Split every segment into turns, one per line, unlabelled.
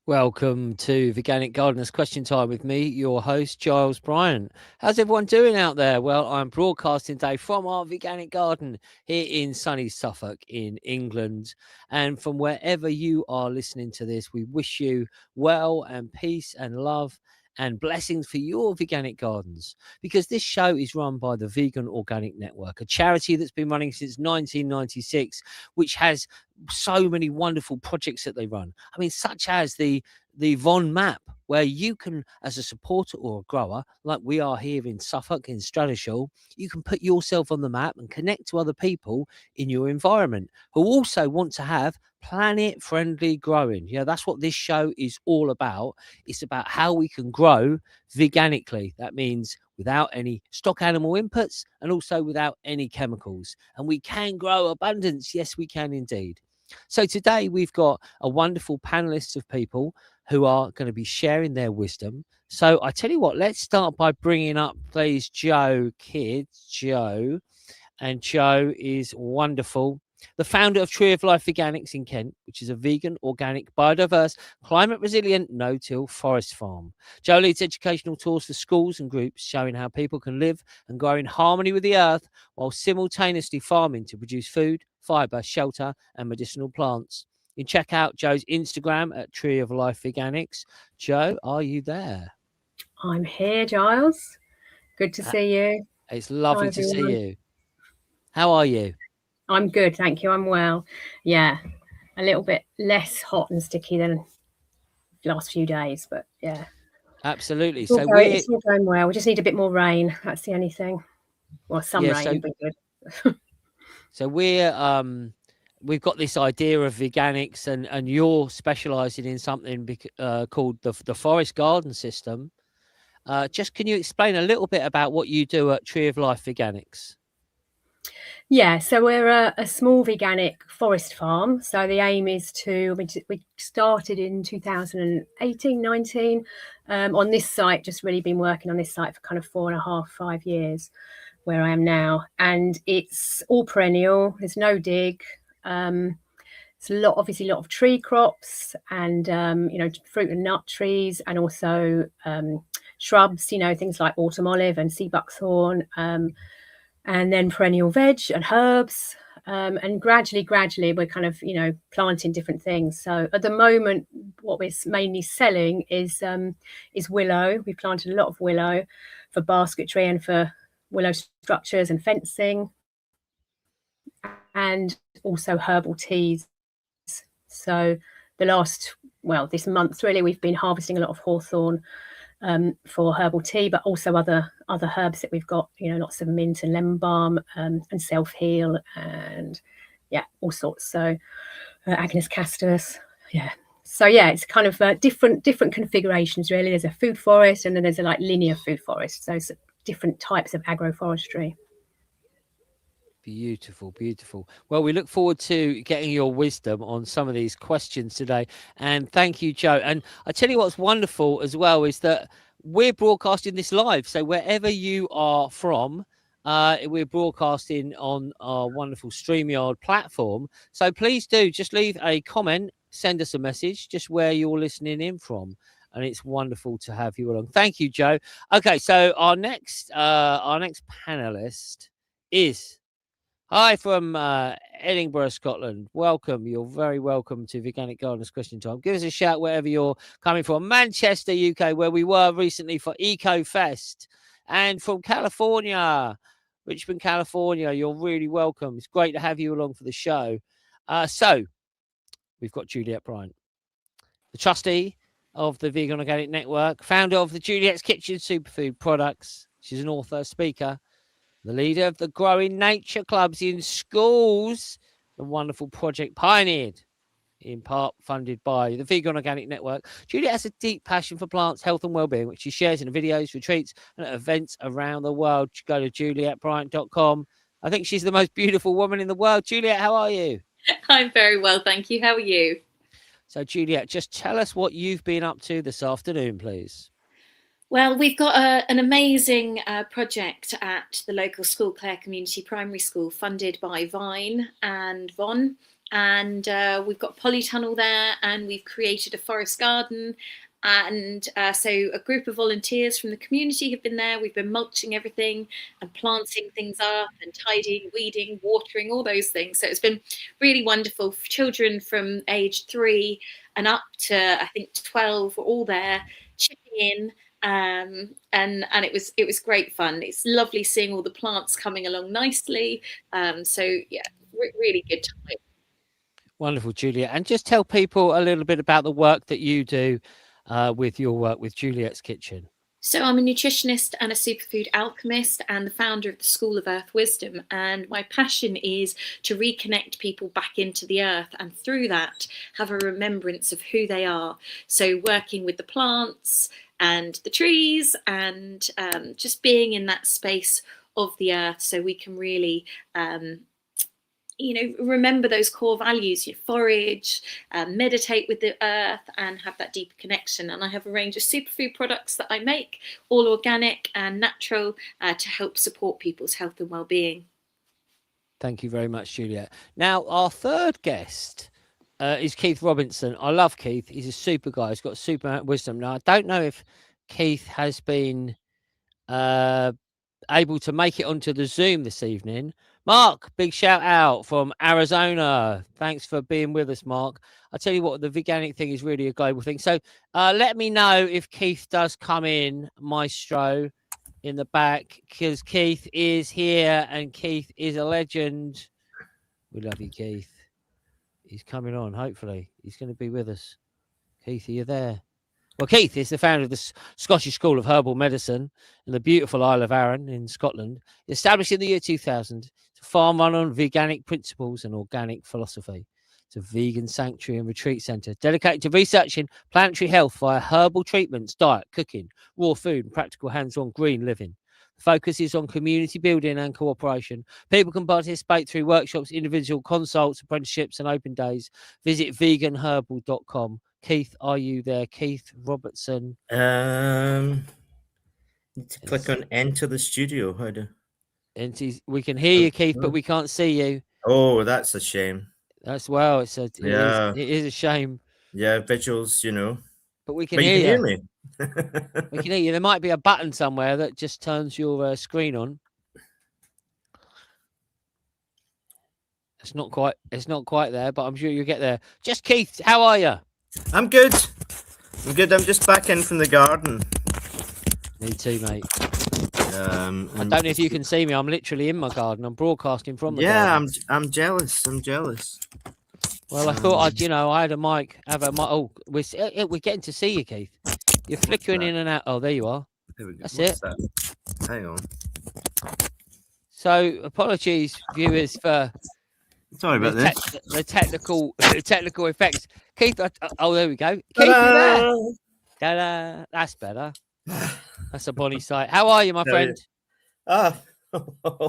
Welcome to Veganic Gardeners Question Time with me, your host, Giles Bryant. How's everyone doing out there? Well, I'm broadcasting today from our veganic garden here in sunny Suffolk in England. And from wherever you are listening to this, we wish you well and peace and love and blessings for your veganic gardens, because this show is run by the Vegan Organic Network, a charity that's been running since 1996, which has so many wonderful projects that they run. I mean, such as the Von map, where you can, as a supporter or a grower, like we are here in Suffolk in Stradishall, you can put yourself on the map and connect to other people in your environment who also want to have planet friendly growing. Yeah, that's what this show is all about. It's about how we can grow veganically. That means without any stock animal inputs and also without any chemicals. And we can grow abundance. Yes, we can indeed. So today we've got a wonderful panelists of people who are going to be sharing their wisdom. So I tell you what, let's start by bringing up, please, Joe Kidd. Joe. And Joe is wonderful. The founder of Tree of Life Veganics in Kent, which is a vegan, organic, biodiverse, climate resilient, no-till forest farm. Joe leads educational tours for schools and groups showing how people can live and grow in harmony with the earth while simultaneously farming to produce food, fibre, shelter, and medicinal plants. You can check out Joe's Instagram at Tree of Life Veganics. Joe, are you there?
I'm here, Giles. Good to see you.
It's
Hi,
lovely to see
everyone.
you. How are you?
I'm good, thank you. I'm well. Yeah, a little bit less hot and sticky than the last few days, but yeah,
Absolutely.
it's all
So
going,
we're
it's all going well. We just need a bit more rain. That's the only thing. Well, some
yeah,
rain
so
would be good.
so we've got this idea of veganics, and you're specializing in something called the forest garden system. Just can you explain a little bit about what you do at Tree of Life Veganics?
Yeah, so we're a small veganic forest farm. So the aim is we started in 2018, 19 on this site, just really been working on this site for kind of 4.5, 5 years where I am now. And it's all perennial, there's no dig. It's obviously a lot of tree crops and, fruit and nut trees, and also shrubs, things like autumn olive and sea buckthorn. And then perennial veg and herbs. And gradually, we're kind of, planting different things. So at the moment, what we're mainly selling is willow. We planted a lot of willow for basketry and for willow structures and fencing, and also herbal teas. So this month really, we've been harvesting a lot of hawthorn for herbal tea, but also other herbs that we've got, lots of mint and lemon balm, and self-heal, and all sorts. So Agnus castus, yeah. So yeah, it's kind of different configurations really. There's a food forest, and then there's a linear food forest. So it's different types of agroforestry.
Beautiful, beautiful. Well, we look forward to getting your wisdom on some of these questions today. And thank you, Joe. And I tell you what's wonderful as well is that we're broadcasting this live. So wherever you are from, we're broadcasting on our wonderful StreamYard platform. So please do just leave a comment, send us a message, just where you're listening in from. And it's wonderful to have you along. Thank you, Joe. Okay, so our next panelist is hi from Edinburgh, Scotland. Welcome. You're very welcome to Veganic Gardeners Question Time. Give us a shout wherever you're coming from. Manchester, UK, where we were recently for Eco Fest. And from California, Richmond, California, you're really welcome. It's great to have you along for the show. So we've got Juliet Bryant, the trustee of the Vegan Organic Network, founder of the Juliet's Kitchen Superfood Products. She's an author, speaker, the leader of the Growing Nature Clubs in schools, the wonderful project pioneered, in part funded by the Vegan Organic Network. Juliet has a deep passion for plants, health and well-being, which she shares in videos, retreats, and at events around the world. Go to julietbryant.com. I think she's the most beautiful woman in the world. Juliet, how are you?
I'm very well, thank you. How are you?
So, Juliet, just tell us what you've been up to this afternoon, please.
Well, we've got an amazing project at the local school, Clare Community Primary School, funded by Vine and Von. and we've got a polytunnel there, and we've created a forest garden. And so a group of volunteers from the community have been there. We've been mulching everything and planting things up and tidying, weeding, watering, all those things. So it's been really wonderful. For children from age 3 and up to, I think, 12 were all there chipping in. And it was great fun. It's lovely seeing all the plants coming along nicely. So yeah, really good time.
Wonderful, Juliet. And just tell people a little bit about the work that you do with your work with Juliet's Kitchen.
So I'm a nutritionist and a superfood alchemist and the founder of the School of Earth Wisdom. And my passion is to reconnect people back into the earth, and through that have a remembrance of who they are. So working with the plants and the trees, and just being in that space of the earth, so we can really remember those core values. You forage, meditate with the earth, and have that deeper connection. And I have a range of superfood products that I make, all organic and natural, to help support people's health and well-being.
Thank you very much, Juliet. Now, our third guest is Keith Robinson. I love Keith. He's a super guy. He's got super wisdom. Now, I don't know if Keith has been able to make it onto the Zoom this evening. Mark, big shout out from Arizona. Thanks for being with us, Mark. I'll tell you what, the veganic thing is really a global thing. So let me know if Keith does come in, maestro, in the back, because Keith is here and Keith is a legend. We love you, Keith. He's coming on, hopefully. He's going to be with us. Keith, are you there? Well, Keith is the founder of the Scottish School of Herbal Medicine in the beautiful Isle of Arran in Scotland, established in the year 2000. It's a farm run on veganic principles and organic philosophy. It's a vegan sanctuary and retreat centre dedicated to researching planetary health via herbal treatments, diet, cooking, raw food, and practical hands-on green living. The focus is on community building and cooperation. People can participate through workshops, individual consults, apprenticeships, and open days. Visit veganherbal.com. Keith, are you there? Keith Robertson.
Need to click on enter the studio. How do?
We can hear you, Keith, but we can't see you.
Oh, that's a shame.
It is a shame.
Yeah, visuals,
But we can
but
hear you.
Hear me.
We can hear you. There might be a button somewhere that just turns your screen on. It's not quite there, but I'm sure you'll get there. Just Keith, how are you?
I'm good. I'm just back in from the garden.
Me too, mate.
I
don't know if you can see me. I'm literally in my garden. I'm broadcasting from the garden.
Yeah, I'm jealous.
Well, I thought I had a mic. Oh, we're getting to see you, Keith. You're flickering in and out. Oh, there you are.
There we go.
That's
What's
it.
That? Hang on.
So, apologies, viewers, for
sorry about
the technical effects. Keith, there we go. Keith, you're there. Ta-da. That's better. That's a bonny sight. How are you, my friend?
All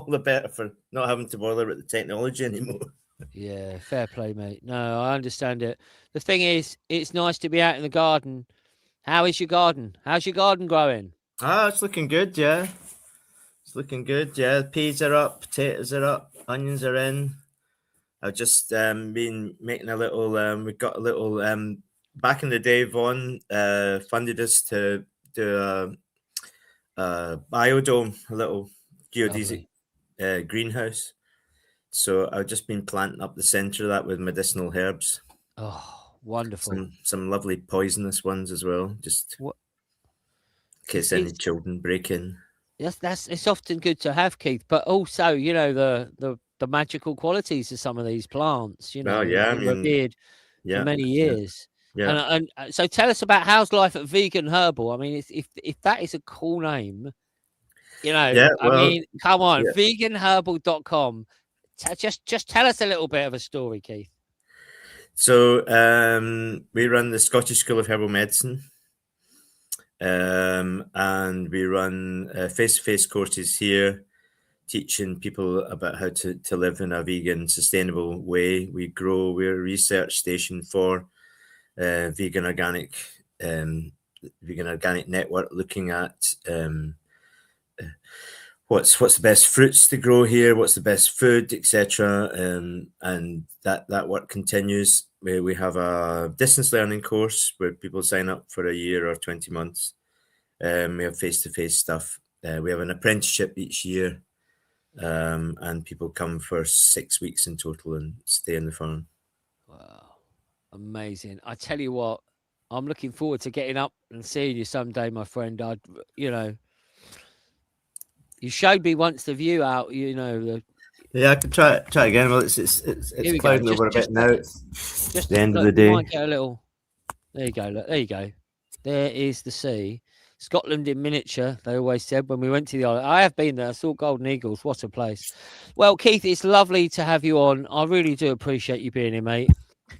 the better for not having to bother with the technology anymore.
Yeah, fair play, mate. No, I understand it. The thing is, it's nice to be out in the garden. How is your garden? How's your garden growing?
It's looking good, yeah. It's looking good, yeah. Peas are up, potatoes are up, onions are in. I've just been making a little, we got a little, back in the day, Vaughan funded us to do a biodome, a little geodesic greenhouse. So I've just been planting up the centre of that with medicinal herbs.
Oh, wonderful.
Some lovely poisonous ones as well, just in case any children break in.
Yes, it's often good to have, Keith, but also, the magical qualities of some of these plants, revered for many years.
Yeah.
And so tell us about how's life at Vegan Herbal. I mean, if that is a cool name, come on, veganherbal.com. Just tell us a little bit of a story, Keith.
So we run the Scottish School of Herbal Medicine, and we run face-to-face courses here, teaching people about how to live in a vegan, sustainable way. We're a research station for vegan organic network, looking at what's the best fruits to grow here, what's the best food, etc. And that work continues. We have a distance learning course where people sign up for a year or 20 months. We have face-to-face stuff. We have an apprenticeship each year, and people come for 6 weeks in total and stay in the farm.
Wow, amazing! I tell you what, I'm looking forward to getting up and seeing you someday, my friend. You showed me once the view out.
Yeah, I could try again. Well, it's
Here we go.
clouding over a bit now. It's
Just
the end of
look,
the
you
day.
might get a little. There you go. Look, there you go. There is the sea. Scotland in miniature, they always said when we went to the island. I have been there. I saw golden eagles. What a place. Well, Keith, it's lovely to have you on. I really do appreciate you being here, mate.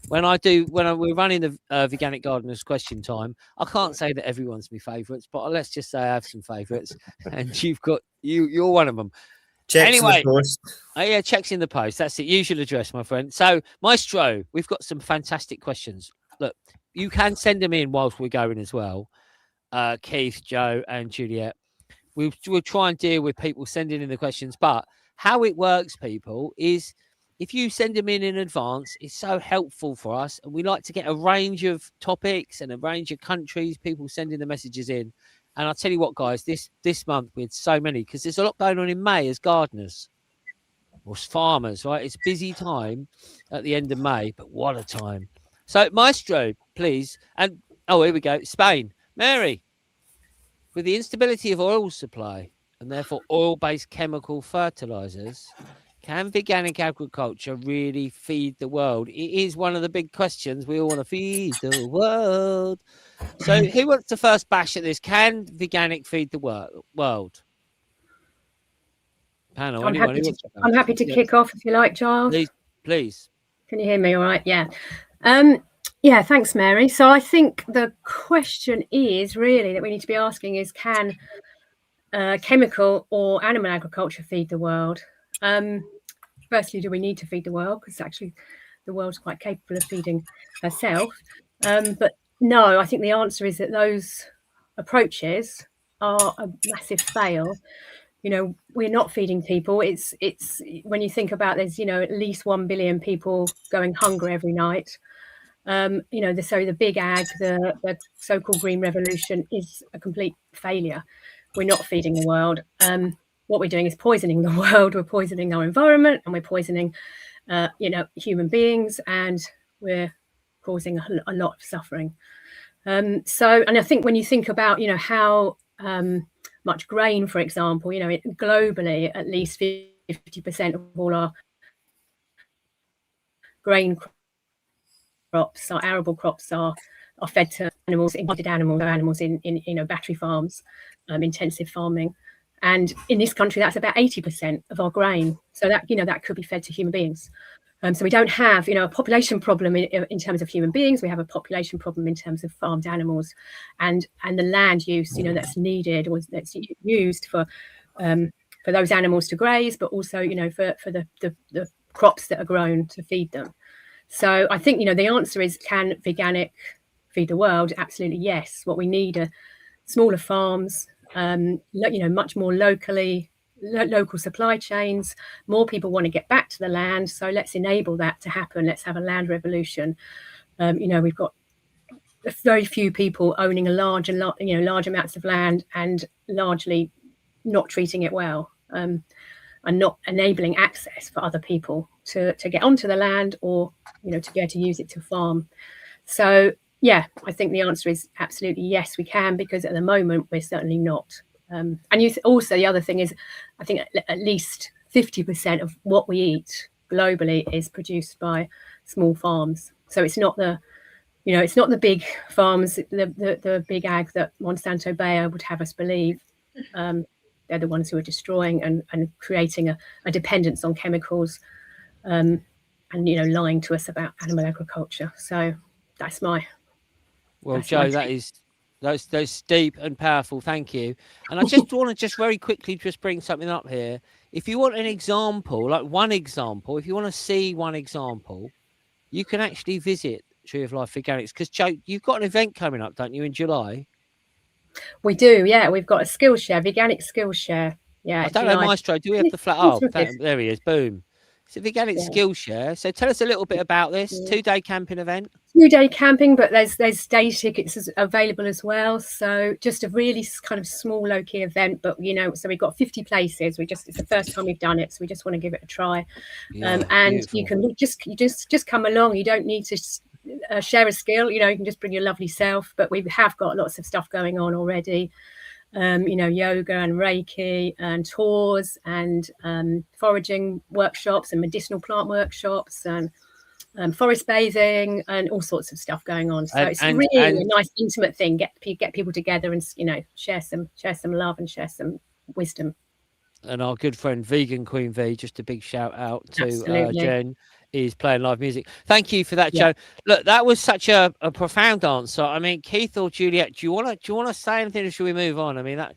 When we're running the Veganic Gardeners Question Time, I can't say that everyone's my favourites, but let's just say I have some favourites, and you're one of them.
Checks
Anyway,
in the post.
Yeah, checks in the post. That's it. Usual address, my friend. So, Maestro, we've got some fantastic questions. Look, you can send them in whilst we're going as well. Keith, Joe, and Juliet. We'll try and deal with people sending in the questions, but how it works, people, is if you send them in advance, it's so helpful for us, and we like to get a range of topics and a range of countries, people sending the messages in. And I'll tell you what, guys, this month we had so many because there's a lot going on in May as gardeners or as farmers, right? It's a busy time at the end of May, but what a time. So, Maestro, please. And, here we go. Spain. Mary, with the instability of oil supply and therefore oil-based chemical fertilizers, can veganic agriculture really feed the world? It is one of the big questions. We all want to feed the world. So who wants to first bash at this? Can veganic feed the world? Panel,
I'm happy to kick off if you like, Giles.
Please.
Can you hear me all right? Yeah. Yeah, thanks, Mary. So I think the question is really that we need to be asking is, can chemical or animal agriculture feed the world? Firstly, do we need to feed the world? Because actually the world's quite capable of feeding herself. But no, I think the answer is that those approaches are a massive fail. We're not feeding people. It's when you think about there's, at least 1 billion people going hungry every night. So the big ag, the so-called green revolution is a complete failure. We're not feeding the world. What we're doing is poisoning the world. We're poisoning our environment, and we're poisoning, human beings, and we're causing a lot of suffering. And I think when you think about, how much grain, for example, globally, at least 50% of all our grain crops, our arable crops are fed to animals, imported animals in battery farms, intensive farming. And in this country, that's about 80% of our grain. So that could be fed to human beings. So we don't have, a population problem in terms of human beings. We have a population problem in terms of farmed animals, and the land use, that's needed or that's used for those animals to graze, but also, for the crops that are grown to feed them. So I think, the answer is, can veganic feed the world? Absolutely, yes. What we need are smaller farms, much more local supply chains. More people want to get back to the land, so let's enable that to happen. Let's have a land revolution. We've got very few people owning large amounts of land and largely not treating it well, and not enabling access for other people to get onto the land or to be able to use it to farm. So yeah, I think the answer is absolutely yes, we can, because at the moment we're certainly not. And also the other thing is, I think at least 50% of what we eat globally is produced by small farms. So it's not the big farms, the big ag that Monsanto Bayer would have us believe. They're the ones who are destroying and creating a dependence on chemicals, and lying to us about animal agriculture. So that's my.
Well, Joe, that's deep and powerful. Thank you. And I just want to very quickly bring something up here. If you want an example, like one example, if you want to see one example, you can actually visit Tree of Life Veganics, because Joe, you've got an event coming up, don't you, in July?
We do, yeah. We've got a Skillshare, Veganic Skillshare, Yeah,
I
if
don't
you
know,
like.
Maestro. Do we have the flat? Oh, there he is. Boom. It's a veganic
Yeah.
skill share. So tell us a little bit about this 2-day camping event.
2-day camping, but there's day tickets available as well. So just a really kind of small low key event, but so we've got 50 places. It's the first time we've done it, so we just want to give it a try.
Yeah,
And
beautiful.
you can just come along. You don't need to share a skill. You can just bring your lovely self. But we have got lots of stuff going on already. Yoga and Reiki and tours and foraging workshops and medicinal plant workshops and forest bathing and all sorts of stuff going on. So it's really a nice intimate thing. Get people together and share some love and share some wisdom.
And our good friend Vegan Queen V, just a big shout out to
Absolutely.
Jen, is playing live music. Thank you for that,
Yeah.
Joe. Look, that was such a profound answer. I mean, Keith or Juliet, do you want to say anything, or should we move on? I mean, that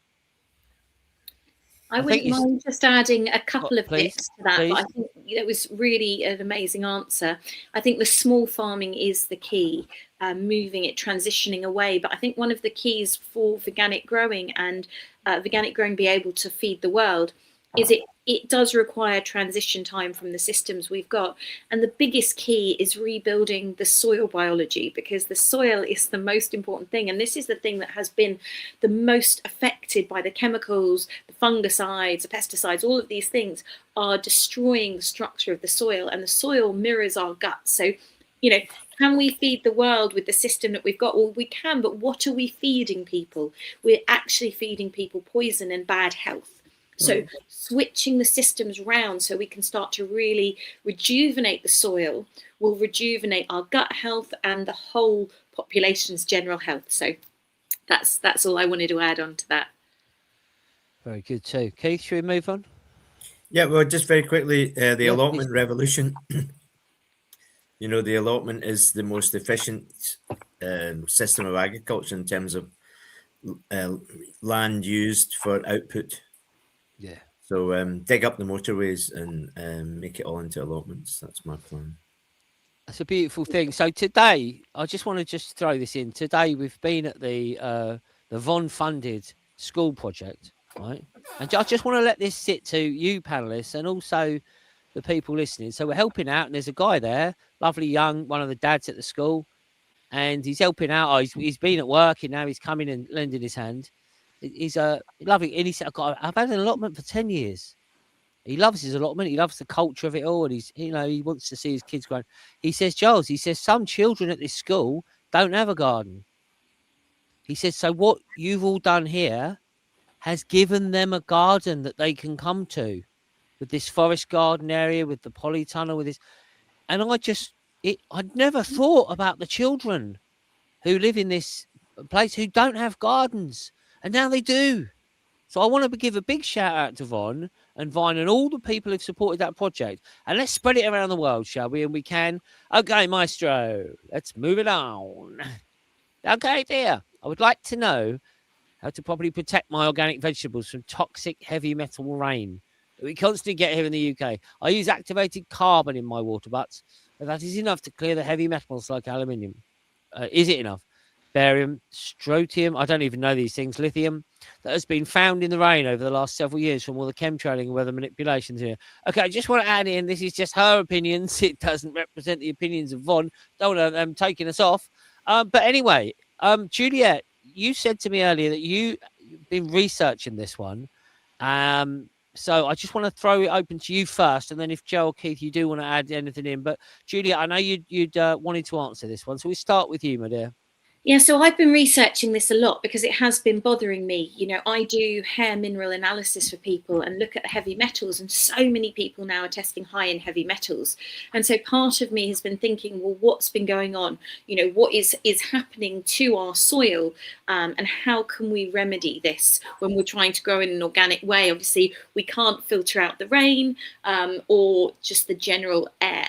I wouldn't mind just adding a couple of bits to that,
please.
but I think it was really an amazing answer. I think the small farming is the key, moving it, transitioning away. But I think one of the keys for veganic growing and veganic growing be able to feed the world is it does require transition time from the systems we've got. And the biggest key is rebuilding the soil biology, because the soil is the most important thing. And this is the thing that has been the most affected by the chemicals, the fungicides, the pesticides. All of these things are destroying the structure of the soil, and the soil mirrors our gut. So, can we feed the world with the system that we've got? Well, we can, but what are we feeding people? We're actually feeding people poison and bad health. So switching the systems round so we can start to really rejuvenate the soil will rejuvenate our gut health and the whole population's general health. So that's all I wanted to add on to that.
Very good too. Keith, should we move on?
Yeah, well, just very quickly, the allotment revolution. The allotment is the most efficient system of agriculture in terms of land used for output.
Yeah.
So dig up the motorways and make it all into allotments. That's my plan. That's
a beautiful thing. So today, I just want to throw this in. Today, we've been at the Von-funded school project, right? And I just want to let this sit to you panelists and also the people listening. So we're helping out, and there's a guy there, lovely young, one of the dads at the school, and he's helping out. Oh, he's been at work, and now he's coming and lending his hand. He's lovely, and he said, "I've had an allotment for 10 years." He loves his allotment. He loves the culture of it all, and he wants to see his kids growing. He says, Giles, some children at this school don't have a garden. He says, so what you've all done here has given them a garden that they can come to, with this forest garden area, with the polytunnel, with this. And I'd never thought about the children who live in this place who don't have gardens, and now they do. So I want to give a big shout out to Von and Vine and all the people who've supported that project. And let's spread it around the world, shall we? And we can. Okay, Maestro, let's move it on. Okay, dear. I would like to know how to properly protect my organic vegetables from toxic heavy metal rain that we constantly get here in the UK. I use activated carbon in my water butts, but that is enough to clear the heavy metals like aluminium. Is it enough? Barium, strontium, I don't even know these things, lithium, that has been found in the rain over the last several years from all the chemtrailing and weather manipulations here. Okay, I just want to add in, this is just her opinions. It doesn't represent the opinions of Von. Don't want them taking us off. But anyway, Juliet, you said to me earlier that you've been researching this one. So I just want to throw it open to you first, and then if Joe or Keith, you do want to add anything in. But Juliet, I know you'd wanted to answer this one, so we start with you, my dear.
Yeah, so I've been researching this a lot because it has been bothering me. I do hair mineral analysis for people and look at heavy metals, and so many people now are testing high in heavy metals. And so part of me has been thinking, well, what's been going on? What is happening to our soil, and how can we remedy this when we're trying to grow in an organic way? Obviously, we can't filter out the rain or just the general air.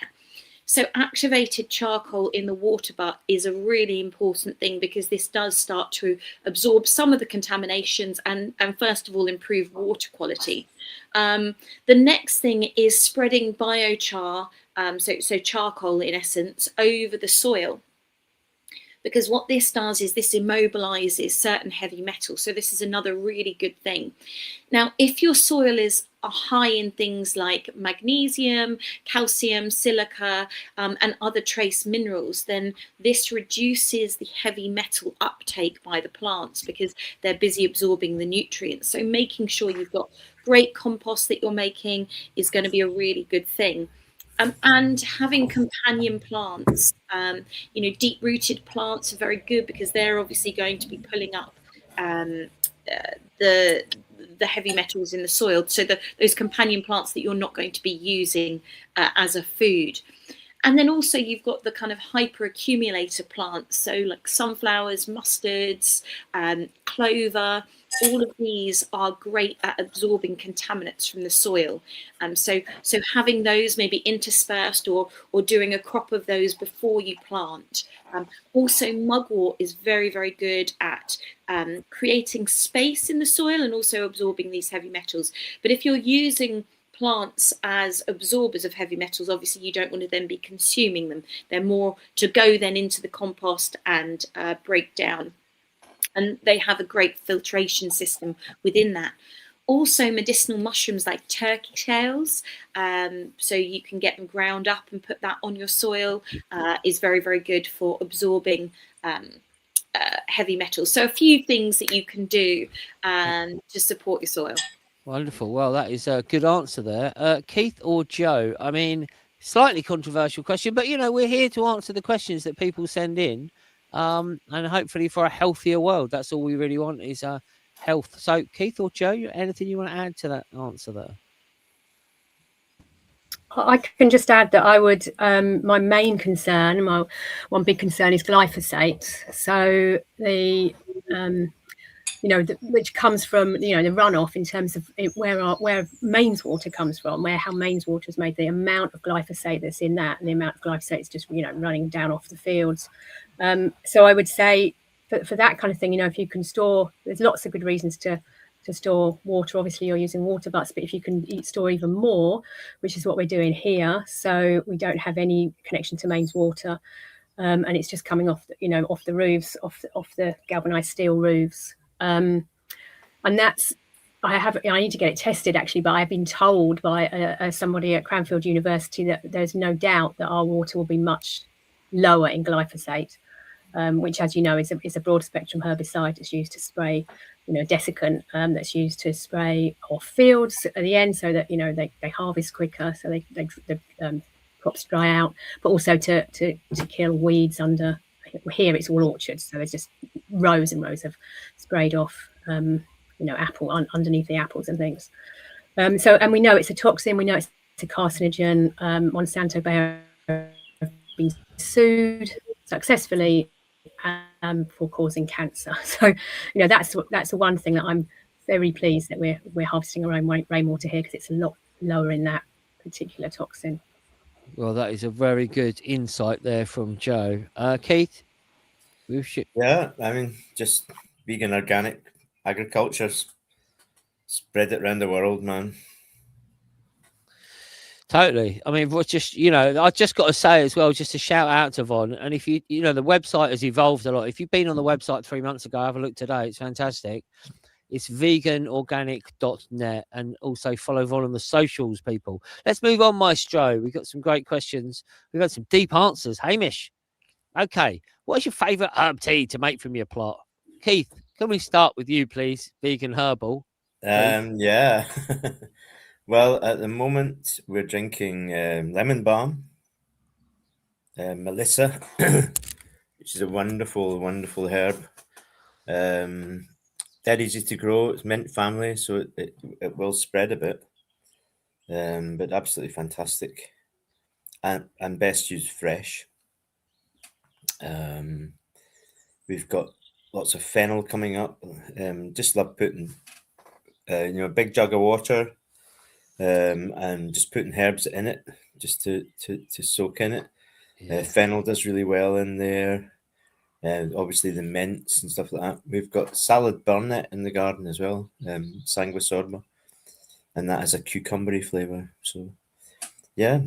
So activated charcoal in the water butt is a really important thing, because this does start to absorb some of the contaminations and first of all, improve water quality. The next thing is spreading biochar, so charcoal in essence, over the soil. because what this does is this immobilizes certain heavy metals. So this is another really good thing. Now, if your soil is high in things like magnesium, calcium, silica, and other trace minerals, then this reduces the heavy metal uptake by the plants because they're busy absorbing the nutrients. So making sure you've got great compost that you're making is going to be a really good thing. And having companion plants, deep-rooted plants are very good because they're obviously going to be pulling up the heavy metals in the soil. So those companion plants that you're not going to be using as a food. And then also you've got the kind of hyper accumulator plants, so like sunflowers, mustards, clover. All of these are great at absorbing contaminants from the soil. So having those maybe interspersed or doing a crop of those before you plant. Also, mugwort is very, very good at creating space in the soil and also absorbing these heavy metals. But if you're using plants as absorbers of heavy metals, obviously you don't want to then be consuming them. They're more to go then into the compost and break down. And they have a great filtration system within that. Also, medicinal mushrooms like turkey tails, so you can get them ground up and put that on your soil, is very, very good for absorbing heavy metals. So a few things that you can do to support your soil.
Wonderful. Well, that is a good answer there. Keith or Joe? I mean, slightly controversial question, but we're here to answer the questions that people send in, and hopefully for a healthier world. That's all we really want is health. So, Keith or Joe, anything you want to add to that answer there?
I can just add that I would, my main concern, my one big concern is glyphosate. So which comes from, the runoff in terms of where mains water comes from, how mains water is made, the amount of glyphosate that's in that, and the amount of glyphosate is just, running down off the fields. So I would say for that kind of thing, if you can store, there's lots of good reasons to store water. Obviously you're using water butts, but if you can store even more, which is what we're doing here, so we don't have any connection to mains water, and it's just coming off off the roofs, off the galvanized steel roofs. And that's, I need to get it tested actually, but I've been told by somebody at Cranfield University that there's no doubt that our water will be much lower in glyphosate, which, as you know, is a broad spectrum herbicide. It's used to spray, desiccant, that's used to spray off fields at the end, so that they harvest quicker, so the crops dry out, but also to kill weeds under. Here it's all orchards, so there's just rows and rows of sprayed off, apple underneath the apples and things. And we know it's a toxin. We know it's a carcinogen. Monsanto Bayer have been sued successfully for causing cancer. So that's the one thing that I'm very pleased that we're harvesting our own rainwater here, because it's a lot lower in that particular toxin.
Well, that is a very good insight there from Joe. Keith?
Yeah, I mean, just vegan organic agriculture, spread it around the world, man.
Totally. I mean, just I just got to say as well, just a shout out to Von. And if the website has evolved a lot. If you've been on the website 3 months ago, have a look today. It's fantastic. It's veganorganic.net, and also follow Von on the socials, people. Let's move on, Maestro. We've got some great questions. We've got some deep answers. Hamish. Okay. What's your favourite herb tea to make from your plot? Keith, can we start with you, please? Vegan herbal.
Yeah. Well, at the moment, we're drinking lemon balm, Melissa, which is a wonderful, wonderful herb. Dead easy to grow. It's mint family, so it will spread a bit, but absolutely fantastic, and best used fresh. We've got lots of fennel coming up. Just love putting, a big jug of water, and just putting herbs in it, just to soak in it. Yeah. Fennel does really well in there. Obviously the mints and stuff like that. We've got salad burnet in the garden as well, sanguisorma, and that has a cucumbery flavour. So yeah,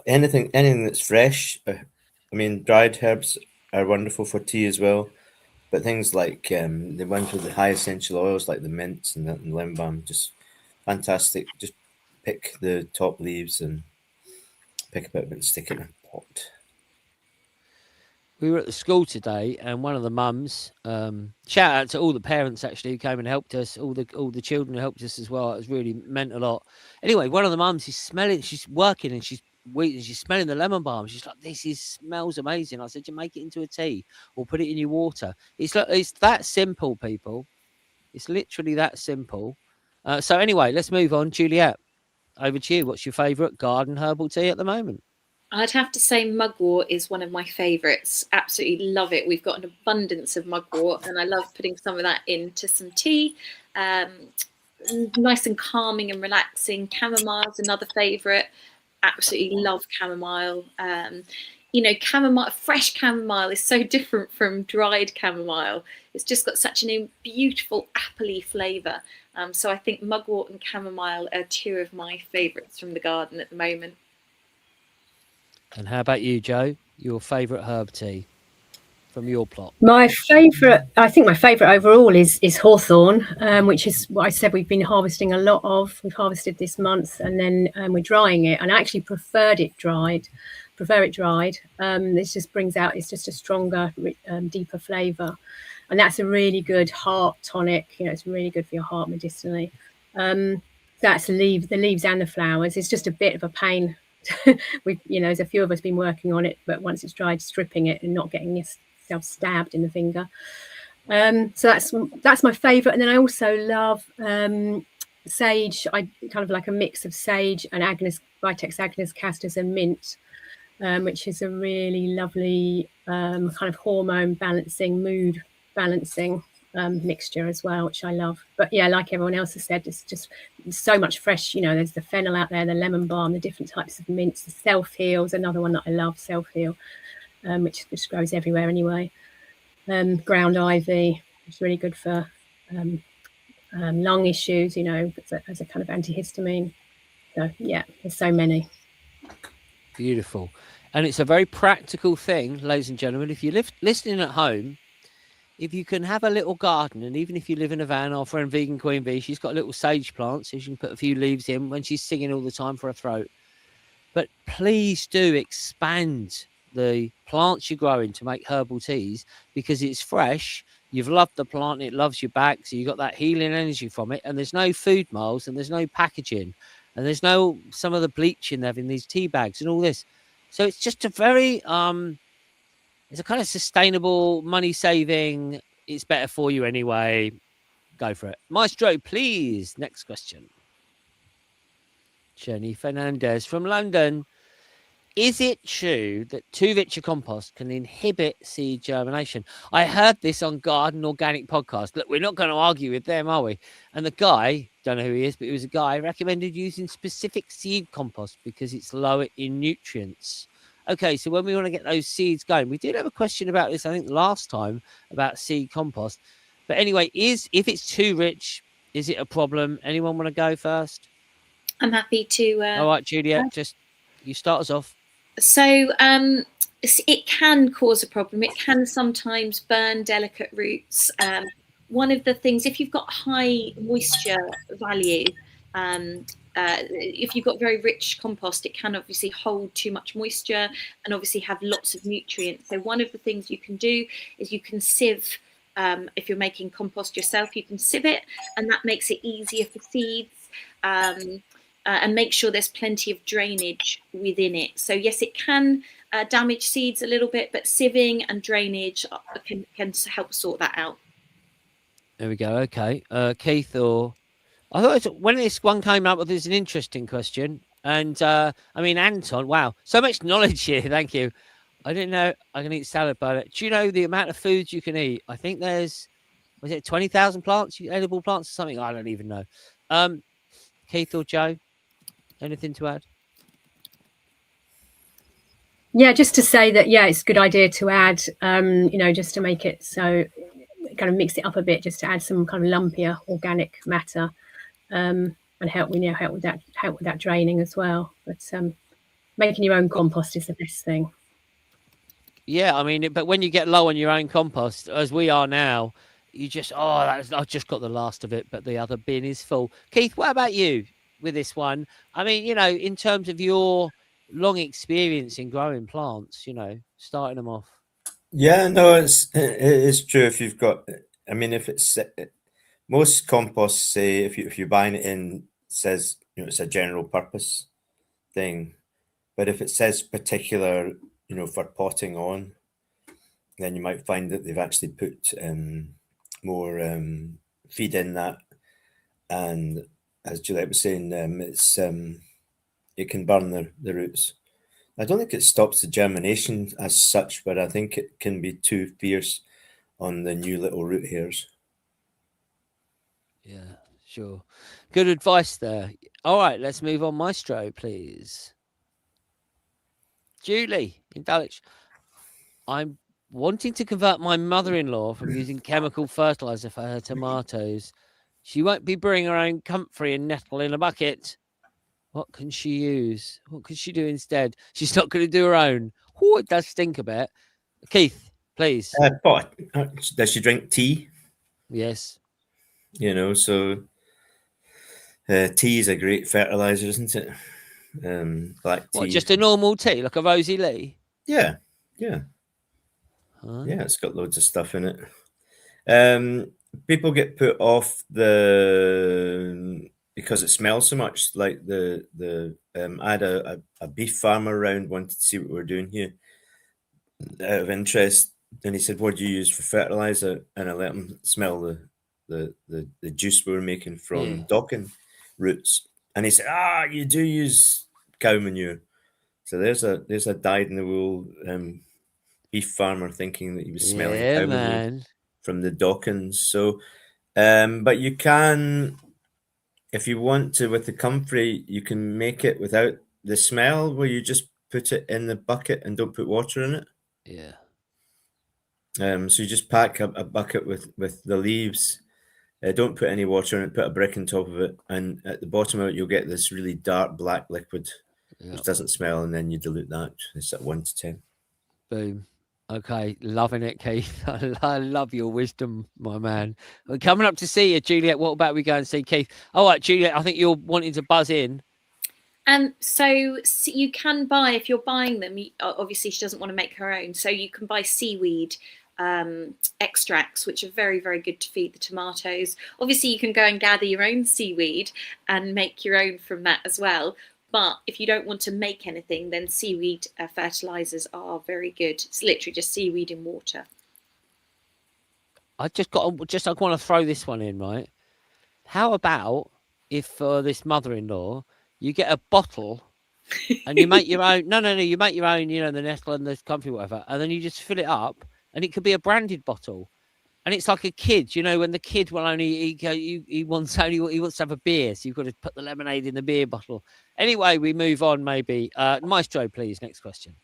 anything that's fresh. I mean, dried herbs are wonderful for tea as well. But things like the ones with the high essential oils, like the mints and the lemon balm, just fantastic. Just pick the top leaves and pick a bit of it and stick it in a pot.
We were at the school today, and one of the mums, shout out to all the parents actually who came and helped us, all the children who helped us as well. It was really meant a lot. Anyway, one of the mums is smelling, she's working and she's smelling the lemon balm. She's like, "This smells amazing." I said, "You make it into a tea or put it in your water." It's that simple, people. It's literally that simple. So anyway, let's move on. Juliet, over to you. What's your favourite garden herbal tea at the moment?
I'd have to say mugwort is one of my favourites. Absolutely love it. We've got an abundance of mugwort, and I love putting some of that into some tea. Nice and calming and relaxing. Chamomile's another favourite. Absolutely love chamomile. Chamomile, fresh chamomile is so different from dried chamomile. It's just got such a beautiful appley flavour. So I think mugwort and chamomile are two of my favourites from the garden at the moment.
And how about you, Joe? Your favourite herb tea from your plot?
I think my favourite overall is hawthorn, which is what I said we've been harvesting a lot of. We've harvested this month, and then we're drying it. And I actually prefer it dried. This just brings out, it's just a stronger, deeper flavour. And that's a really good heart tonic. It's really good for your heart medicinally. That's the leaves and the flowers. It's just a bit of a pain. There's a few of us been working on it, but once it's dried, stripping it and not getting yourself stabbed in the finger. So that's my favourite. And then I also love sage. I kind of like a mix of sage and Vitex Agnus castors and mint, which is a really lovely kind of hormone balancing, mood balancing mixture as well, which I love. But yeah, like everyone else has said, it's just so much fresh. There's the fennel out there, the lemon balm, the different types of mints. The self-heal's another one that I love, self-heal, which just grows everywhere anyway. Ground ivy, it's really good for lung issues, as a kind of antihistamine. So yeah, there's so many.
Beautiful. And it's a very practical thing, ladies and gentlemen. If you're listening at home, if you can have a little garden, and even if you live in a van, our friend Vegan Queen Bee, she's got a little sage plant, so she can put a few leaves in when she's singing all the time for her throat. But please do expand the plants you're growing to make herbal teas, because it's fresh. You've loved the plant, it loves you back, so you've got that healing energy from it, and there's no food miles, and there's no packaging, and there's no some of the bleach in there in these tea bags and all this. So it's just a very it's a kind of sustainable, money saving. It's better for you anyway. Go for it. Maestro, please. Next question. Jenny Fernandez from London. Is it true that 2-Richer compost can inhibit seed germination? I heard this on Garden Organic podcast. Look, we're not going to argue with them, are we? And the guy, don't know who he is, but he was a guy, recommended using specific seed compost because it's lower in nutrients. Okay, so when we want to get those seeds going, we did have a question about this, I think, last time about seed compost. But anyway, if it's too rich, is it a problem? Anyone want to go first?
I'm happy to.
All right, Juliet, just you start us off.
So it can cause a problem. It can sometimes burn delicate roots. One of the things, if you've got high moisture value, if you've got very rich compost, it can obviously hold too much moisture and obviously have lots of nutrients. So one of the things you can do is you can sieve. If you're making compost yourself, you can sieve it, and that makes it easier for seeds. And make sure there's plenty of drainage within it. So yes, it can damage seeds a little bit, but sieving and drainage can help sort that out.
There we go. Okay, Keith, or I thought when this one came up, there's an interesting question, and I mean Anton. Wow, so much knowledge here. Thank you. I didn't know I can eat salad butter. Do you know the amount of foods you can eat? I think was it 20,000 plants, edible plants or something? I don't even know. Keith or Joe? Anything to add?
Yeah, just to say that, yeah, it's a good idea to add, just to make it so, kind of mix it up a bit, just to add some kind of lumpier organic matter, and help with that draining as well. But making your own compost is the best thing.
Yeah, I mean, but when you get low on your own compost, as we are now, you just I've just got the last of it, but the other bin is full. Keith, what about you with this one? I mean, in terms of your long experience in growing plants, starting them off.
Yeah, no, it is true. If you've got, I mean, if it's most composts say if you're buying it in, says it's a general purpose thing, but if it says particular, for potting on, then you might find that they've actually put more feed in that, and as Juliette was saying, it can burn the roots. I don't think it stops the germination as such, but I think it can be too fierce on the new little root hairs.
Yeah, sure. Good advice there. All right, let's move on. Maestro, please. Julie in Dulwich. I'm wanting to convert my mother-in-law from using chemical fertilizer for her tomatoes. She won't be bringing her own comfrey and nettle in a bucket. What can she use? What can she do instead? She's not going to do her own. Oh, it does stink a bit. Keith, please.
Does she drink tea?
Yes.
So tea is a great fertilizer, isn't it? Black tea.
What, just a normal tea, like a Rosie Lee?
Yeah.
Huh?
Yeah, it's got loads of stuff in it. People get put off because it smells so much. Like I had a beef farmer around, wanted to see what we're doing here out of interest, and he said, "What do you use for fertilizer?" And I let him smell the juice we were making from docking roots, and he said, you do use cow manure." So there's a dyed in the wool beef farmer thinking that he was smelling cow manure from the dockings. So, but you can, if you want to, with the comfrey, you can make it without the smell, where you just put it in the bucket and don't put water in it.
Yeah.
So you just pack a bucket with the leaves. Don't put any water in it. Put a brick on top of it, and at the bottom of it, you'll get this really dark black liquid, which doesn't smell, and then you dilute that. It's at 1 to 10.
Boom. Okay, loving it, Keith. I love your wisdom, my man. We're coming up to see you, Juliet. What about we go and see Keith? All right, Juliet, I think you're wanting to buzz in.
So you can buy, if you're buying them, obviously she doesn't want to make her own, so you can buy seaweed extracts, which are very, very good to feed the tomatoes. Obviously you can go and gather your own seaweed and make your own from that as well. But if you don't want to make anything, then seaweed fertilizers are very good. It's literally just seaweed in water.
I want to throw this one in, right? How about if for this mother-in-law, you get a bottle and you make your own? No, you make your own. The nettle and the comfrey, whatever, and then you just fill it up, and it could be a branded bottle. And it's like a kid, when the kid will only he wants to have a beer, so you've got to put the lemonade in the beer bottle. Anyway, we move on. Maybe Maestro, please. Next question.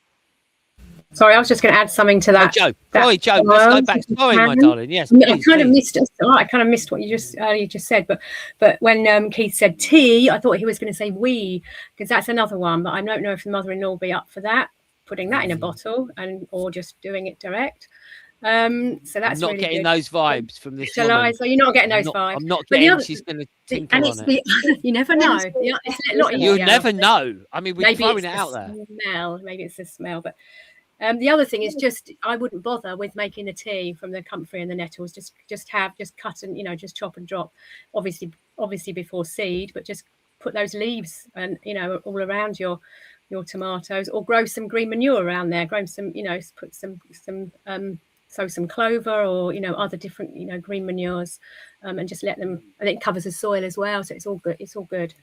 Sorry, I was just going to add something to that.
Joe. Sorry, Joe. Let's go back. Sorry, my darling. Yes. Please,
I kind of missed what you just said, but when Keith said tea, I thought he was going to say wee, because that's another one. But I don't know if the mother-in-law will be up for that, putting that in a bottle or just doing it direct. So that's
not
really
getting
good.
those vibes from this woman.
So you're not getting those vibes.
I'm not getting. She's going to tinkle on it.
You never know.
You never know. I mean, we're throwing it out there.
Maybe it's the smell, but the other thing is just I wouldn't bother with making the tea from the comfrey and the nettles. Just cut and just chop and drop. Obviously before seed, but just put those leaves and all around your tomatoes, or grow some green manure around there. Grow some put some sow some clover or other different green manures, and just let them. I think it covers the soil as well, so it's all good. It's all good.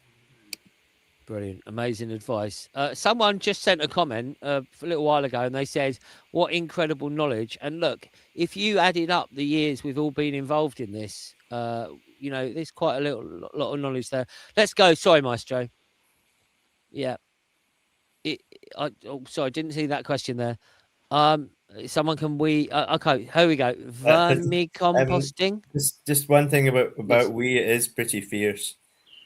Brilliant, amazing advice. Someone just sent a comment a little while ago, and they said, "What incredible knowledge!" And look, if you added up the years we've all been involved in this, there's quite a lot of knowledge there. Let's go. Sorry, Maestro. Yeah. Sorry, I didn't see that question there. Someone can okay, here we go. Vermicomposting.
Just one thing about wee, it is pretty fierce.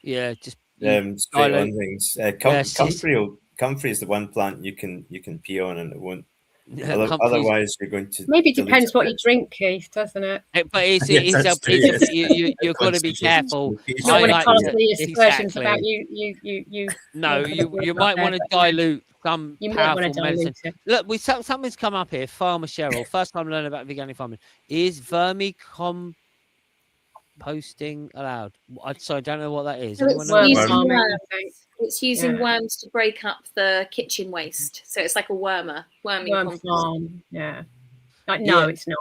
Yeah, just
straight on things. Comfrey is the one plant you can pee on and it won't Otherwise, you're going to
maybe it
dilute
depends what you
it.
drink, Keith, doesn't it?
But it's
Yes, that's true, yes.
you've got to be careful.
You don't want to
like
cast
to-
the aspersions
exactly.
about you.
No,
put the
you
book
might
up there,
want to
but yeah,
dilute some
you might want
powerful
to
medicine.
dilute it.
Look, something's come up here. Farmer Cheryl, first time learning about veganic farming. Is vermicomposting allowed? I don't know what that is.
So
Anyone
it's
know what
using
that is?
farming, I
worms.
think.
It's using
Yeah.
worms to break up the kitchen waste. So it's like a worming
Worm
compost.
farm, yeah. No,
Yeah.
it's not.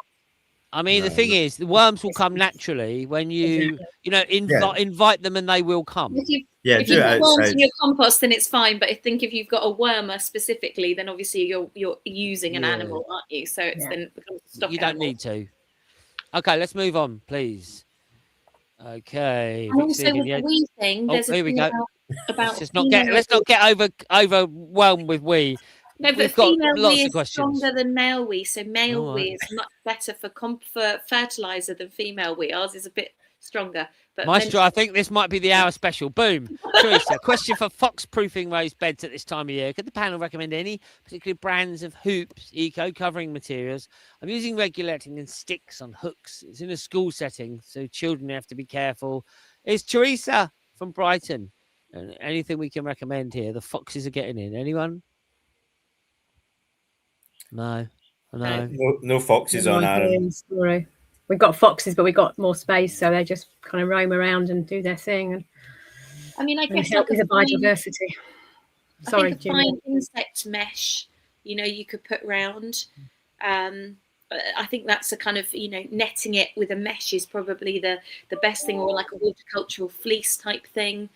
I mean, the
No,
thing
no.
is, the worms will come naturally when you,
Exactly.
invite them, and they will come.
If
do
you've
it
got worms
outside.
in your compost, then it's fine. But I think if you've got a wormer specifically, then obviously you're using an animal, aren't you? So it's then becomes a stock
You don't
animal.
need to. Okay, let's move on, please. Okay.
And also with the wee thing, there's a
here we
thing
go.
about
Let's not get overwhelmed with wee.
No, but
We've got
female
lots
wee
of
is
questions.
stronger than male wee. So male
All
wee
right.
is much better for fertilizer than female wee. Ours is a bit stronger. But
Maestro, I think this might be the hour special. Boom. Teresa, question for fox-proofing raised beds at this time of year. Could the panel recommend any particular brands of hoops, eco-covering materials? I'm using regulating and sticks on hooks. It's in a school setting, so children have to be careful. It's Teresa from Brighton. Anything we can recommend here? The foxes are getting in. Anyone? No.
No foxes on Aaron.
Story. We've got foxes, but we've got more space, so they just kind of roam around and do their thing. And
I mean, I guess
help
like
with the biodiversity.
I think a fine insect mesh, you could put round. I think that's a kind of, netting it with a mesh is probably the best thing, or like a horticultural fleece type thing.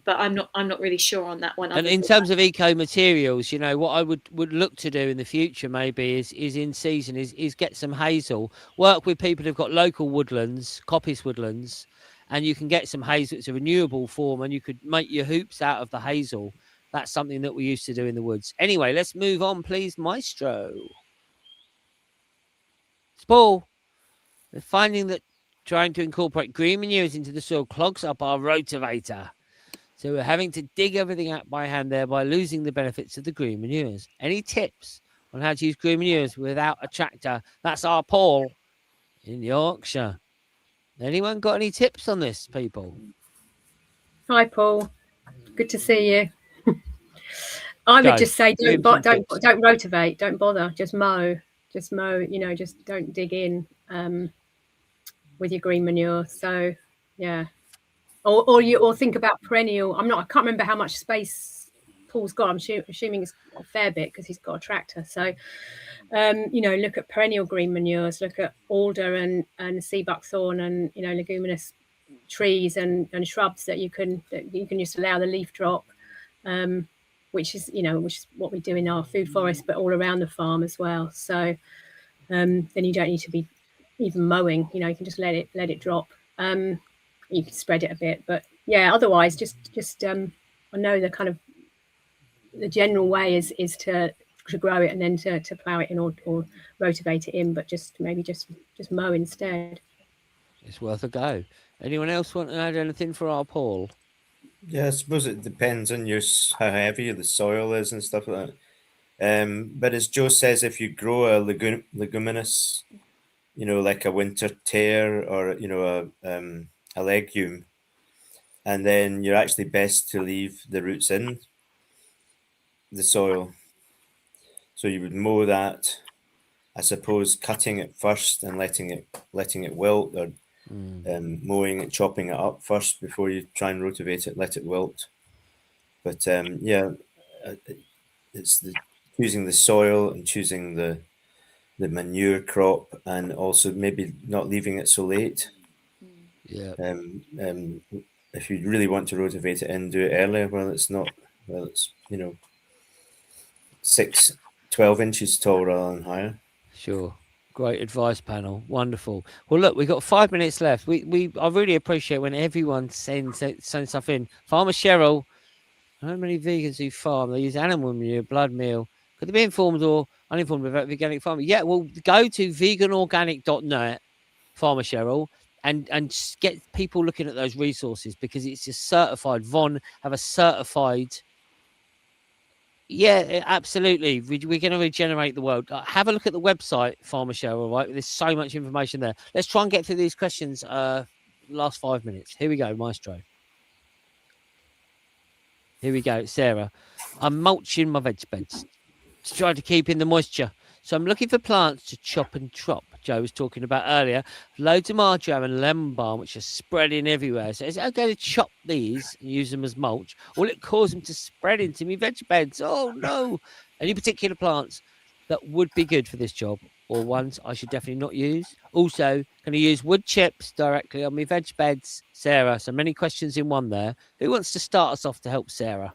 But I'm not really sure on that one.
And in terms of eco materials, what I would look to do in the future maybe is in season is get some hazel, work with people who've got local woodlands, coppice woodlands, and you can get some hazel. It's a renewable form, and you could make your hoops out of the hazel. That's something that we used to do in the woods. Anyway, let's move on, please, Maestro. It's Paul. We're finding that trying to incorporate green manures into the soil clogs up our rotavator. So we're having to dig everything out by hand, thereby losing the benefits of the green manures. Any tips on how to use green manures without a tractor? That's our Paul in Yorkshire. Anyone got any tips on this, people?
Hi, Paul. Good to see you. I would just say don't rotivate, don't bother, just mow. Just don't dig in with your green manure. So yeah. Or think about perennial. I can't remember how much space Paul's got. I'm assuming it's a fair bit because he's got a tractor. So, look at perennial green manures. Look at alder and sea buckthorn and leguminous trees and shrubs that you can just allow the leaf drop, which is what we do in our food forest, but all around the farm as well. So then you don't need to be even mowing. You can just let it drop. You can spread it a bit, but yeah, otherwise just I know the kind of the general way is to grow it and then to plow it in or rotivate it in, but just mow instead.
It's worth a go. Anyone else want to add anything for our Paul?
Yeah, I suppose it depends on how heavy the soil is and stuff like that. But as Joe says, if you grow a leguminous, like a winter tare or a legume, and then you're actually best to leave the roots in the soil. So you would mow that, I suppose, cutting it first and letting it wilt, or mowing it, chopping it up first before you try and rotivate it, let it wilt. But it's choosing the soil and choosing the manure crop, and also maybe not leaving it so late.
Yeah.
If you really want to rotivate it in, do it earlier while it's 12 inches tall rather than higher.
Sure. Great advice, panel. Wonderful. Well, look, we've got 5 minutes left. I really appreciate when everyone sends stuff in. Farmer Cheryl, how many vegans who farm? They use animal manure, blood meal. Could they be informed or uninformed about veganic farming? Yeah, well, go to veganorganic.net, Farmer Cheryl, and get people looking at those resources, because it's just certified. Von have a certified, Yeah, absolutely. We're going to regenerate the world. Have a look at the website, Farmer Show. All right, there's so much information there. Let's try and get through these questions. Last 5 minutes. Here we go, Maestro. Here we go, Sarah. I'm mulching my veg beds to try to keep in the moisture. So I'm looking for plants to chop and drop. Joe was talking about earlier. Loads of marjoram and lemon balm, which are spreading everywhere. So is it okay to chop these and use them as mulch? Or will it cause them to spread into my veg beds? Oh, no. Any particular plants that would be good for this job, or ones I should definitely not use? Also, can I use wood chips directly on my veg beds? Sarah, so many questions in one there. Who wants to start us off to help Sarah?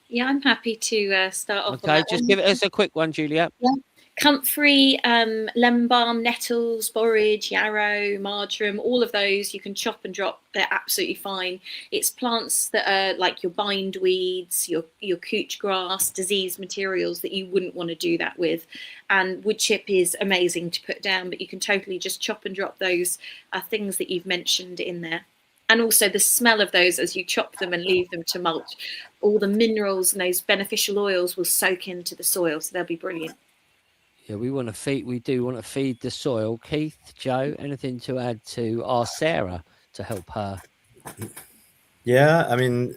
Yeah, I'm happy to start off on
Okay,
that
just
one.
give us a quick one, Julia.
Yeah. Comfrey, lemon balm, nettles, borage, yarrow, marjoram, all of those you can chop and drop. They're absolutely fine. It's plants that are like your bindweeds, your couch grass, diseased materials that you wouldn't want to do that with. And wood chip is amazing to put down, but you can totally just chop and drop those things that you've mentioned in there. And also the smell of those as you chop them and leave them to mulch, all the minerals and those beneficial oils will soak into the soil, so they'll be brilliant.
Yeah, we do want to feed the soil. Keith, Joe, anything to add to our Sarah to help her?
Yeah, I mean,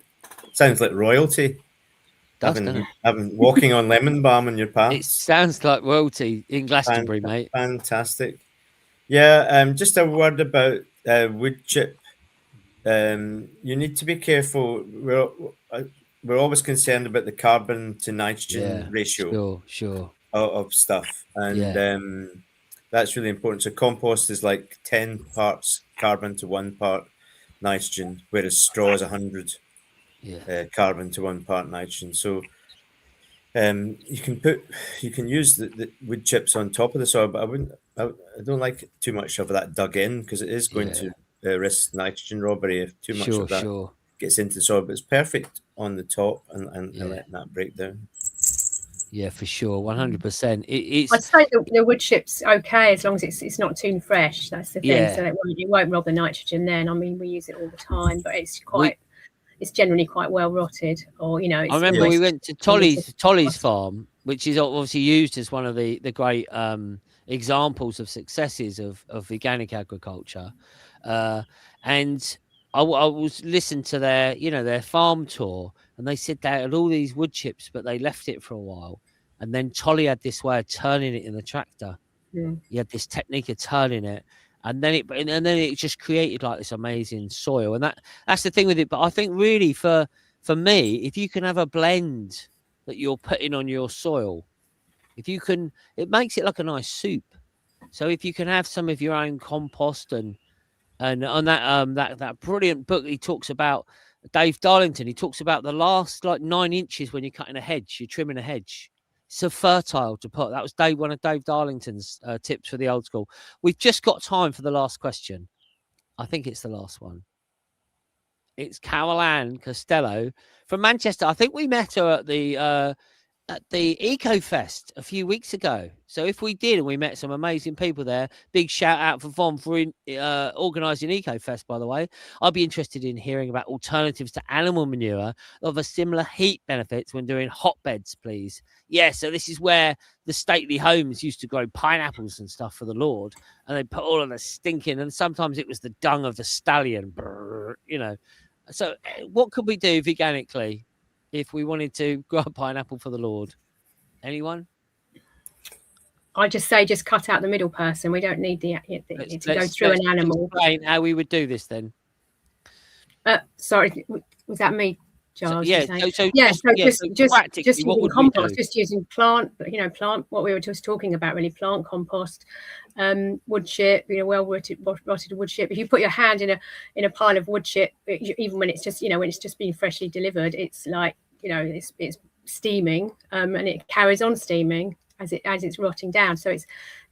sounds like royalty.
Doesn't it?
Having walking on lemon balm in your
It
pants.
sounds like royalty in Glastonbury, mate.
Fantastic. Yeah, just a word about wood chip. You need to be careful. We're always concerned about the carbon to nitrogen ratio.
Sure.
Of stuff, and that's really important. So compost is like 10 parts carbon to 1 part nitrogen, whereas straw is 100 carbon to 1 part nitrogen. So you can use the wood chips on top of the soil, but I don't like too much of that dug in, because it is going to risk nitrogen robbery if too much of that gets into the soil. But it's perfect on the top and letting that break down.
Yeah, for sure, 100%.
I'd say the wood chip's okay as long as it's not too fresh. That's the thing. So it won't rob the nitrogen then. I mean, we use it all the time, but it's generally quite well rotted. Or I
remember we went to Tolly's farm, which is obviously used as one of the great examples of successes of organic agriculture, and I was listening to their farm tour, and they said they had all these wood chips, but they left it for a while, and then Tolly had this way of turning it in the tractor. He had this technique of turning it, and then it just created like this amazing soil, and that's the thing with it. But I think really for me, if you can have a blend that you're putting on your soil, it makes it like a nice soup. So if you can have some of your own compost and on that brilliant book he talks about, Dave Darlington, he talks about the last like 9 inches when you're cutting a hedge, you're trimming a hedge. So fertile to put. That was one of Dave Darlington's tips for the old school. We've just got time for the last question. I think it's the last one. It's Carol Ann Costello from Manchester. I think we met her at the Eco Fest a few weeks ago. So if we did, and we met some amazing people there, big shout out for Von for organising Eco Fest, by the way. I'd be interested in hearing about alternatives to animal manure of a similar heat benefits when doing hotbeds, please. Yeah, so this is where the stately homes used to grow pineapples and stuff for the Lord, and they put all of the stinking, and sometimes it was the dung of the stallion, So what could we do veganically if we wanted to grow a pineapple for the Lord? Anyone?
I just say just cut out the middle person. We don't need to go through an animal.
Explain how we would do this then.
Sorry, was that me, Giles?
So
just using compost, just using plant. What we were just talking about, really, plant compost, wood chip. Well rotted wood chip. If you put your hand in a pile of wood chip, even when it's just being freshly delivered, it's like it's steaming, and it carries on steaming as it's rotting down. So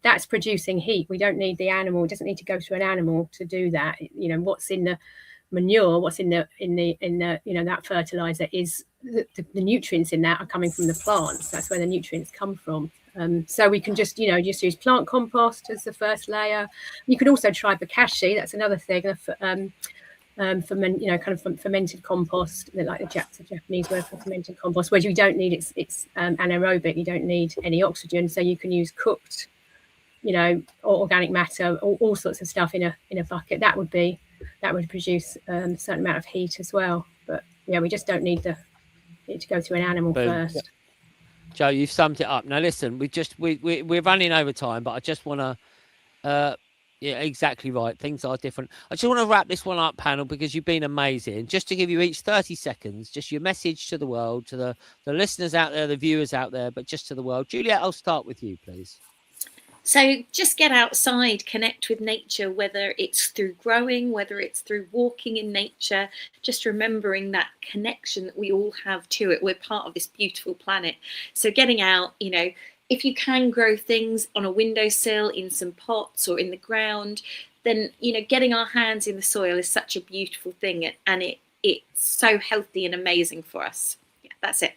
that's producing heat. We don't need the animal. It doesn't need to go to an animal to do that. What's in the manure, what's in that fertilizer is the nutrients in that are coming from the plants. That's where the nutrients come from. So we can just use plant compost as the first layer. You could also try bokashi. That's another thing. fermented compost, like the Japanese word for fermented compost, where you don't need it's anaerobic, you don't need any oxygen, so you can use cooked, organic matter, all sorts of stuff in a bucket. That would produce a certain amount of heat as well. But yeah, we just don't need to go to an animal first.
Joe, you've summed it up. Now listen, we're running over time, but I just want to. Yeah, exactly right. Things are different. I just want to wrap this one up, panel, because you've been amazing. Just to give you each 30 seconds, just your message to the world, to the listeners out there, the viewers out there, but just to the world. Juliet, I'll start with you, please.
So just get outside, connect with nature, whether it's through growing, whether it's through walking in nature, just remembering that connection that we all have to it. We're part of this beautiful planet. So getting out, if you can grow things on a windowsill, in some pots or in the ground, then, getting our hands in the soil is such a beautiful thing, and it's so healthy and amazing for us. Yeah, that's it.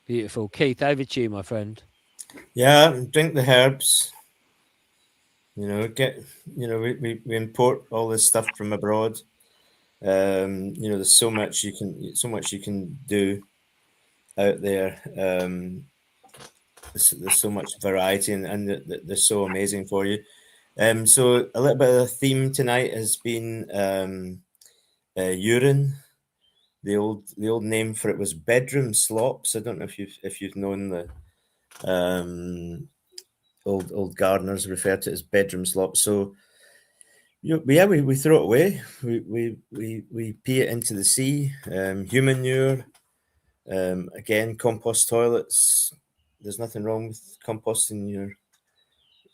Beautiful. Keith, over to you, my friend.
Yeah, drink the herbs. We import all this stuff from abroad. There's so much you can do out there. There's so much variety, and they're so amazing for you. So a little bit of the theme tonight has been urine. The old name for it was bedroom slops. I don't know if you've known the old gardeners refer to it as bedroom slops. So we throw it away. We pee it into the sea. Human manure. Again, compost toilets. There's nothing wrong with composting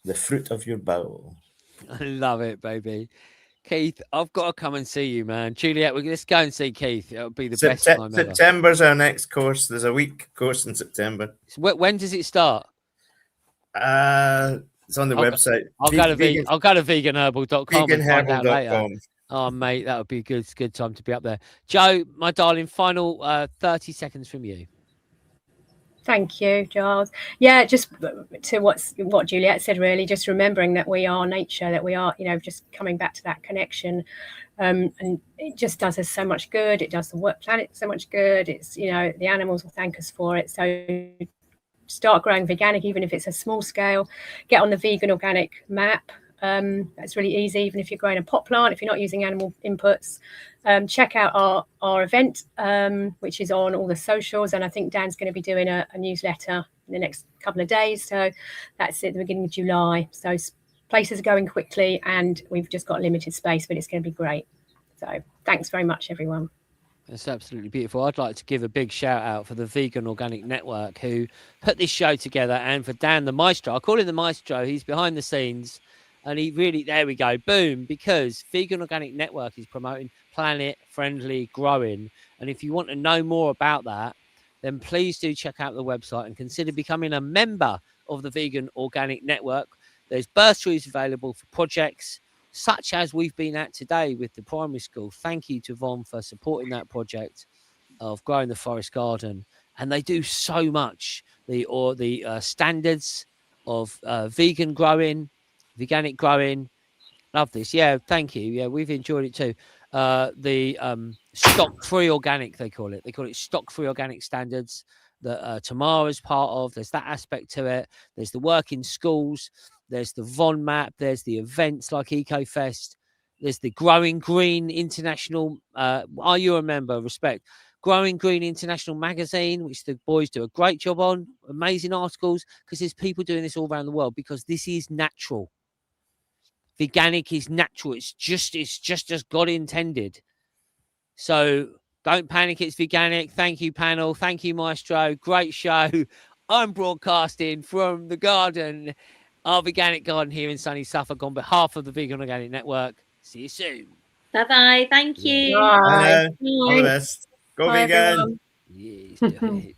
the fruit of your bowel.
I love it, baby. Keith, I've got to come and see you, man. Juliet, let's go and see Keith. It'll be the best time ever.
September's our next course. There's a week course in September.
So when does it start?
It's on the website.
I'll go to veganherbal.com.
Veganherbal.com.
Oh, mate, that would be a good time to be up there. Joe, my darling, final 30 seconds from you.
Thank you, Giles. Yeah, just to what Juliet said, really, just remembering that we are nature, that we are, just coming back to that connection. And it just does us so much good. It does the planet so much good. It's, the animals will thank us for it. So start growing veganic, even if it's a small scale. Get on the vegan organic map. That's really easy, even if you're growing a pot plant, if you're not using animal inputs. Check out our event, which is on all the socials, and I think Dan's going to be doing a newsletter in the next couple of days. So that's at the beginning of July. So places are going quickly, and we've just got limited space, but it's going to be great. So thanks very much, everyone.
That's absolutely beautiful. I'd like to give a big shout out for the Vegan Organic Network, who put this show together, and for Dan the Maestro. I call him the Maestro. He's behind the scenes. And he really, there we go, boom, because Vegan Organic Network is promoting planet-friendly growing. And if you want to know more about that, then please do check out the website and consider becoming a member of the Vegan Organic Network. There's bursaries available for projects such as we've been at today with the primary school. Thank you to Von for supporting that project of growing the forest garden. And they do so much. The standards of vegan growing, veganic growing. Love this. Yeah, thank you. Yeah, we've enjoyed it too. The stock-free organic, they call it. They call it stock-free organic standards that Tamara is part of. There's that aspect to it. There's the work in schools. There's the Von map. There's the events like EcoFest. There's the Growing Green International. Are you a member? Respect. Growing Green International magazine, which the boys do a great job on. Amazing articles, because there's people doing this all around the world, because this is natural. Veganic is natural. It's just as God intended. So don't panic. It's veganic. Thank you, panel. Thank you, Maestro. Great show. I'm broadcasting from the garden, our veganic garden here in sunny Suffolk, on behalf of the Vegan Organic Network. See you soon.
Bye-bye. Thank you.
Bye.
All the best. Go
Bye,
vegan.
everyone.
Yes, do it.